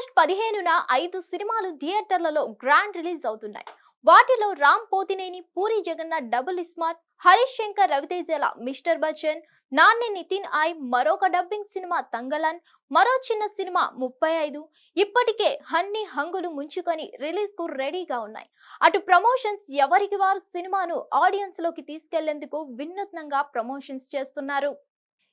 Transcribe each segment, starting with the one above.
August 15న 5 సినిమాలు థియేటర్లలో grand release అవుతున్నాయి. వాటిలో రామ్ పోతినేని పూరి జగన్నాథ్ డబుల్ స్మార్ట్, హరీష్ శంకర్ రవితేజల మిస్టర్ బచ్చన్, నాని నితిన్ ఐ, మరొక డబ్బింగ్ సినిమా తంగలన్, మరో చిన్న సినిమా 35 ఇప్పటికే అన్ని హంగులు ముంచుకొని రిలీజ్ కు రెడీగా ఉన్నాయి. అటు ప్రమోషన్స్ ఎవరికి వారు సినిమాను ఆడియన్స్ లోకి తీసుకెళ్లేందుకు వినూత్నంగా ప్రమోషన్స్ చేస్తున్నారు.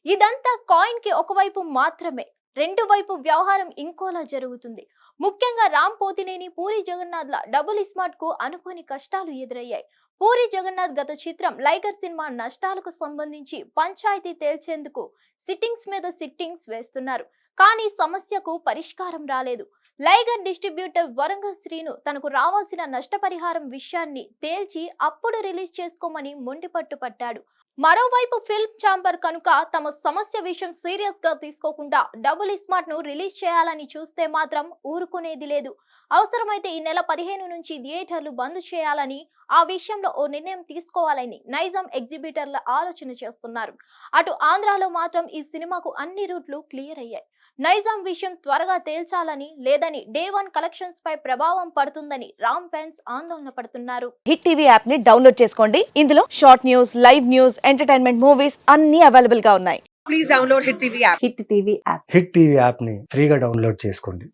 ఇదంతా కాయిన్ కి ఒకవైపు మాత్రమే. రెండు వైపు వ్యవహారం ఇంకోలా జరుగుతుంది. ముఖ్యంగా రామ్ పోతినేని పూరి జగన్నాథ్ల డబుల్ స్మార్ట్ కు అనుకోని కష్టాలు ఎదురయ్యాయి. పూరి జగన్నాథ్ గత చిత్రం లైగర్ సినిమా నష్టాలకు సంబంధించి పంచాయతీ తేల్చేందుకు సిట్టింగ్స్ మీద సిట్టింగ్స్ వేస్తున్నారు. కానీ సమస్యకు పరిష్కారం రాలేదు. లైగర్ డిస్ట్రిబ్యూటర్ వరంగల్ శ్రీను తనకు రావాల్సిన నష్టపరిహారం విషయాన్ని తేల్చి అప్పుడు రిలీజ్ చేసుకోమని మొండిపట్టు పట్టాడు. మరోవైపు ఫిల్మ్ ఛాంబర్ కనుక తమ సమస్య విషయం సీరియస్ గా తీసుకోకుండా డబుల్ స్మార్ట్ ను రిలీజ్ చేయాలని చూస్తే మాత్రం ఊరుకునేది లేదు. అవసరమైతే ఈ నెల 15 నుంచి థియేటర్లు బంద్ చేయాలని, ఆ విషయంలో ఓ నిర్ణయం తీసుకోవాలని నైజాం ఎగ్జిబిటర్ల ఆలోచన చేస్తున్నారు. అటు ఆంధ్రాలో మాత్రం ఈ సినిమాకు అన్ని రూట్లు క్లియర్ అయ్యాయి. నైజాం విషయం త్వరగా తేల్చాలని, లేదని డే 1 కలెక్షన్స్ పై ప్రభావం పడుతుందని రామ్ ఫ్యాన్స్ ఆందోళన పడుతున్నారు. హిట్ టీవీ యాప్ ని డౌన్లోడ్ చేసుకోండి. ఇందులో short news, live news, entertainment movies అన్ని అవైలబుల్ గా ఉన్నాయి. Please download Hit TV app. Hit TV app hit TV యాప్ని ఫ్రీగా డౌన్లోడ్ చేసుకోండి.